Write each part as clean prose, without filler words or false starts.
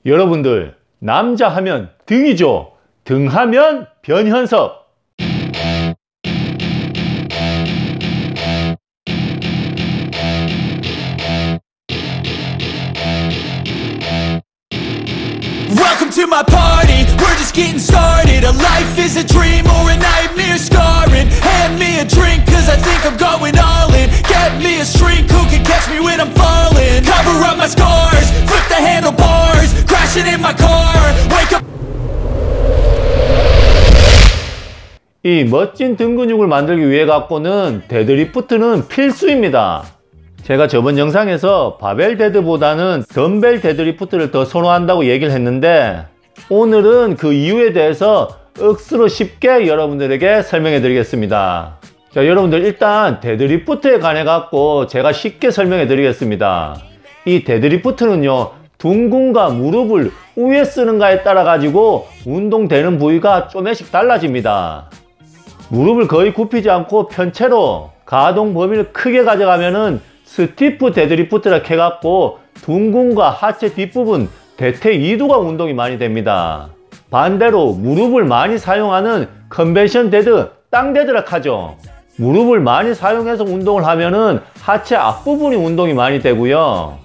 여러분들, 남자 하면 등이죠. 등 하면 변현석. Welcome to my party, we're just getting started. A life is a dream or a nightmare scarring. Hand me a drink cause I think I'm going all in. Get me a shrink who can catch me when I'm falling. Cover up my scars, flip the handlebars. Crashing in my car, wake up. 이 멋진 등 근육을 만들기 위해 갖고는 데드리프트는 필수입니다. 제가 저번 영상에서 바벨 데드보다는 덤벨 데드리프트를 더 선호한다고 얘기를 했는데, 오늘은 그 이유에 대해서 억수로 쉽게 여러분들에게 설명해 드리겠습니다. 자, 여러분들 일단 데드리프트에 관해 갖고 제가 쉽게 설명해 드리겠습니다. 이 데드리프트는요, 둥근과 무릎을 위에 쓰는가에 따라 가지고 운동되는 부위가 조금씩 달라집니다. 무릎을 거의 굽히지 않고 편채로 가동 범위를 크게 가져가면은 스티프 데드리프트라 해갖고 둥근과 하체 뒷부분 대퇴 2두가 운동이 많이 됩니다. 반대로 무릎을 많이 사용하는 컨벤션 데드, 땅데드라 하죠. 무릎을 많이 사용해서 운동을 하면은 하체 앞부분이 운동이 많이 되고요.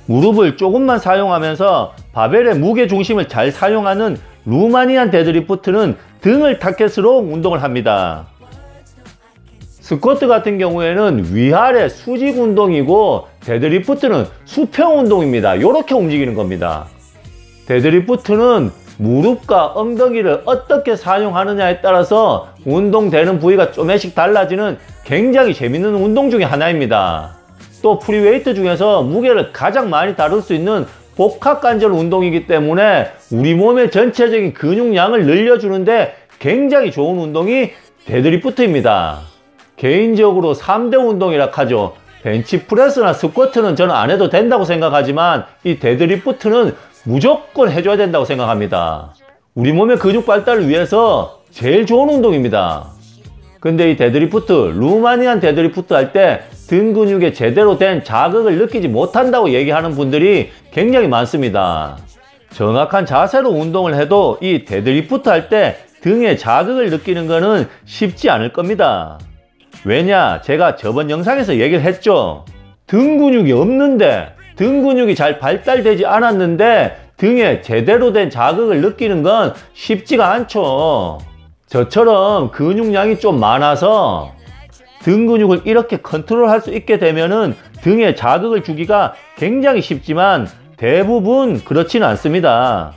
무릎을 조금만 사용하면서 바벨의 무게 중심을 잘 사용하는 루마니안 데드리프트는 등을 타겟으로 운동을 합니다. 스쿼트 같은 경우에는 위아래 수직 운동이고, 데드리프트는 수평 운동입니다. 이렇게 움직이는 겁니다. 데드리프트는 무릎과 엉덩이를 어떻게 사용하느냐에 따라서 운동되는 부위가 조금씩 달라지는 굉장히 재밌는 운동 중에 하나입니다. 또 프리웨이트 중에서 무게를 가장 많이 다룰 수 있는 복합관절 운동이기 때문에 우리 몸의 전체적인 근육량을 늘려주는데 굉장히 좋은 운동이 데드리프트입니다. 개인적으로 3대 운동이라 하죠. 벤치프레스나 스쿼트는 저는 안 해도 된다고 생각하지만 이 데드리프트는 무조건 해줘야 된다고 생각합니다. 우리 몸의 근육 발달을 위해서 제일 좋은 운동입니다. 근데 이 데드리프트, 루마니안 데드리프트 할 때 등 근육에 제대로 된 자극을 느끼지 못한다고 얘기하는 분들이 굉장히 많습니다. 정확한 자세로 운동을 해도 이 데드리프트 할 때 등에 자극을 느끼는 거는 쉽지 않을 겁니다. 왜냐? 제가 저번 영상에서 얘기를 했죠. 등 근육이 없는데, 등 근육이 잘 발달되지 않았는데 등에 제대로 된 자극을 느끼는 건 쉽지가 않죠. 저처럼 근육량이 좀 많아서 등 근육을 이렇게 컨트롤할 수 있게 되면은 등에 자극을 주기가 굉장히 쉽지만 대부분 그렇지는 않습니다.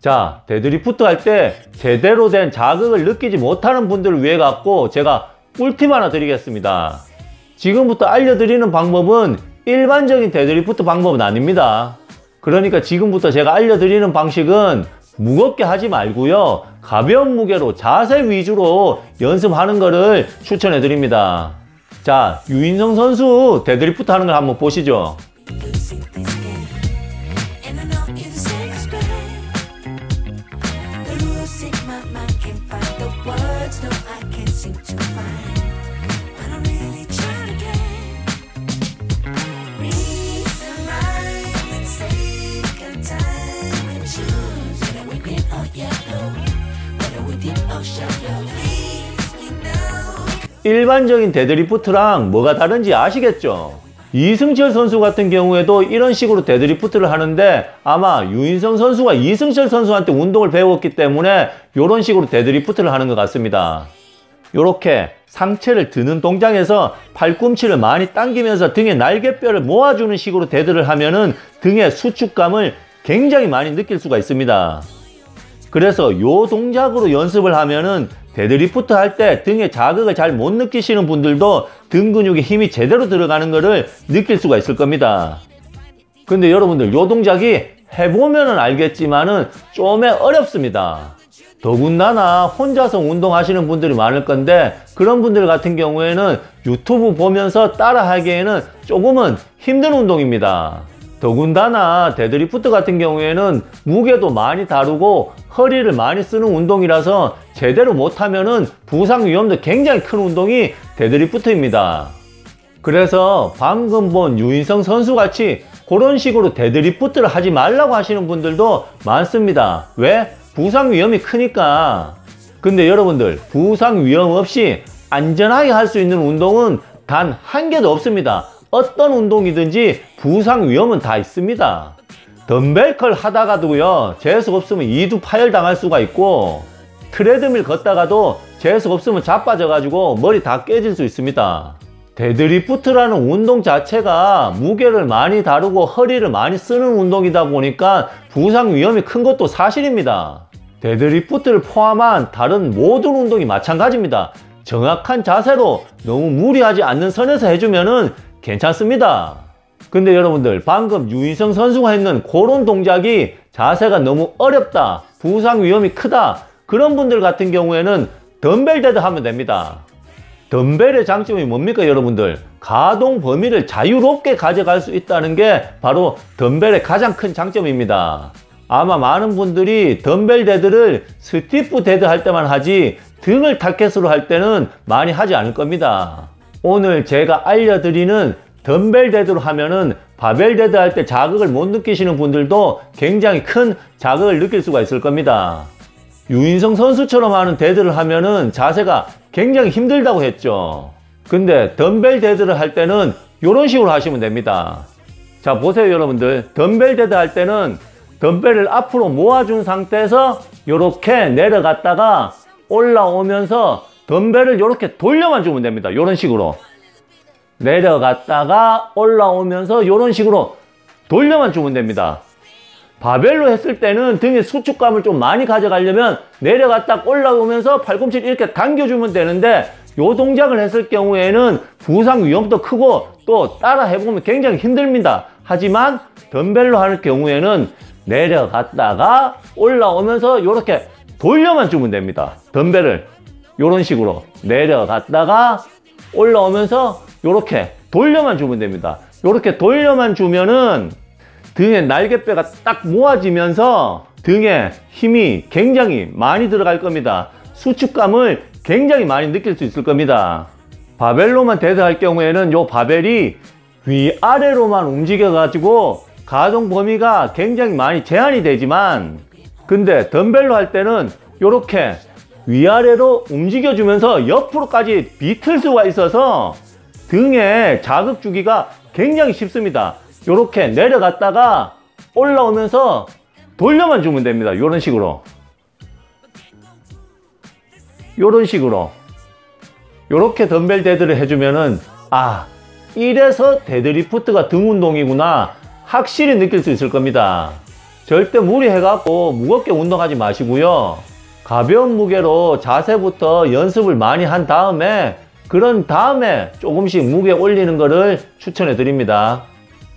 자, 데드리프트 할 때 제대로 된 자극을 느끼지 못하는 분들을 위해 갖고 제가 꿀팁 하나 드리겠습니다. 지금부터 알려드리는 방법은 일반적인 데드리프트 방법은 아닙니다. 그러니까 지금부터 제가 알려드리는 방식은 무겁게 하지 말고요, 가벼운 무게로 자세 위주로 연습하는 거를 추천해 드립니다. 자, 유인성 선수 데드리프트 하는 걸 한번 보시죠. 일반적인 데드리프트랑 뭐가 다른지 아시겠죠? 이승철 선수 같은 경우에도 이런 식으로 데드리프트를 하는데 아마 유인성 선수가 이승철 선수한테 운동을 배웠기 때문에 이런 식으로 데드리프트를 하는 것 같습니다. 이렇게 상체를 드는 동작에서 팔꿈치를 많이 당기면서 등의 날개뼈를 모아주는 식으로 데드를 하면은 등의 수축감을 굉장히 많이 느낄 수가 있습니다. 그래서 이 동작으로 연습을 하면은 데드리프트 할 때 등에 자극을 잘 못 느끼시는 분들도 등 근육에 힘이 제대로 들어가는 것을 느낄 수가 있을 겁니다. 근데 여러분들, 이 동작이 해보면은 알겠지만은 좀 어렵습니다. 더군다나 혼자서 운동하시는 분들이 많을 건데, 그런 분들 같은 경우에는 유튜브 보면서 따라 하기에는 조금은 힘든 운동입니다. 더군다나 데드리프트 같은 경우에는 무게도 많이 다루고 허리를 많이 쓰는 운동이라서 제대로 못하면은 부상 위험도 굉장히 큰 운동이 데드리프트입니다. 그래서 방금 본 유인성 선수같이 그런 식으로 데드리프트를 하지 말라고 하시는 분들도 많습니다. 왜? 부상 위험이 크니까. 근데 여러분들, 부상 위험 없이 안전하게 할 수 있는 운동은 단 한 개도 없습니다. 어떤 운동이든지 부상 위험은 다 있습니다. 덤벨 컬 하다가도요, 재수 없으면 이두 파열 당할 수가 있고, 트레드밀 걷다가도 재수 없으면 자빠져 가지고 머리 다 깨질 수 있습니다. 데드리프트라는 운동 자체가 무게를 많이 다루고 허리를 많이 쓰는 운동이다 보니까 부상 위험이 큰 것도 사실입니다. 데드리프트를 포함한 다른 모든 운동이 마찬가지입니다. 정확한 자세로 너무 무리하지 않는 선에서 해주면은 괜찮습니다. 근데 여러분들, 방금 유인성 선수가 했는 그런 동작이 자세가 너무 어렵다, 부상 위험이 크다, 그런 분들 같은 경우에는 덤벨 데드 하면 됩니다. 덤벨의 장점이 뭡니까 여러분들? 가동 범위를 자유롭게 가져갈 수 있다는 게 바로 덤벨의 가장 큰 장점입니다. 아마 많은 분들이 덤벨 데드를 스티프 데드 할 때만 하지 등을 타켓으로 할 때는 많이 하지 않을 겁니다. 오늘 제가 알려드리는 덤벨 데드로 하면은 바벨 데드 할 때 자극을 못 느끼시는 분들도 굉장히 큰 자극을 느낄 수가 있을 겁니다. 유인성 선수처럼 하는 데드를 하면은 자세가 굉장히 힘들다고 했죠. 근데 덤벨 데드를 할 때는 이런 식으로 하시면 됩니다. 자, 보세요 여러분들. 덤벨 데드 할 때는 덤벨을 앞으로 모아준 상태에서 이렇게 내려갔다가 올라오면서 덤벨을 이렇게 돌려만 주면 됩니다. 이런 식으로 내려갔다가 올라오면서 이런 식으로 돌려만 주면 됩니다. 바벨로 했을 때는 등에 수축감을 좀 많이 가져가려면 내려갔다 올라오면서 팔꿈치를 이렇게 당겨주면 되는데, 이 동작을 했을 경우에는 부상 위험도 크고 또 따라 해보면 굉장히 힘듭니다. 하지만 덤벨로 할 경우에는 내려갔다가 올라오면서 이렇게 돌려만 주면 됩니다. 덤벨을 이런 식으로 내려갔다가 올라오면서 이렇게 돌려만 주면 됩니다. 이렇게 돌려만 주면은 등의 날개뼈가 딱 모아지면서 등에 힘이 굉장히 많이 들어갈 겁니다. 수축감을 굉장히 많이 느낄 수 있을 겁니다. 바벨로만 데드 할 경우에는 이 바벨이 위아래로만 움직여 가지고 가동 범위가 굉장히 많이 제한이 되지만, 근데 덤벨로 할 때는 이렇게 위아래로 움직여 주면서 옆으로까지 비틀 수가 있어서 등에 자극 주기가 굉장히 쉽습니다. 이렇게 내려갔다가 올라오면서 돌려만 주면 됩니다. 이런 식으로 이렇게 덤벨 데드를 해주면은, 아, 이래서 데드리프트가 등 운동이구나 확실히 느낄 수 있을 겁니다. 절대 무리해갖고 무겁게 운동하지 마시고요, 가벼운 무게로 자세부터 연습을 많이 한 다음에 그런 다음에 조금씩 무게 올리는 거를 추천해 드립니다.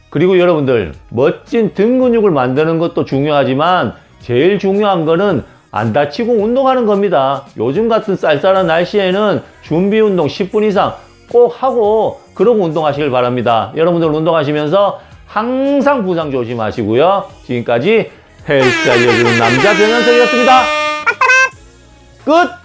그리고 여러분들, 멋진 등 근육을 만드는 것도 중요하지만 제일 중요한 거는 안 다치고 운동하는 겁니다. 요즘 같은 쌀쌀한 날씨에는 준비 운동 10분 이상 꼭 하고 그러고 운동하시길 바랍니다. 여러분들 운동하시면서 항상 부상 조심하시고요. 지금까지 헬스 알려주는 남자 변현석이었습니다. 끝!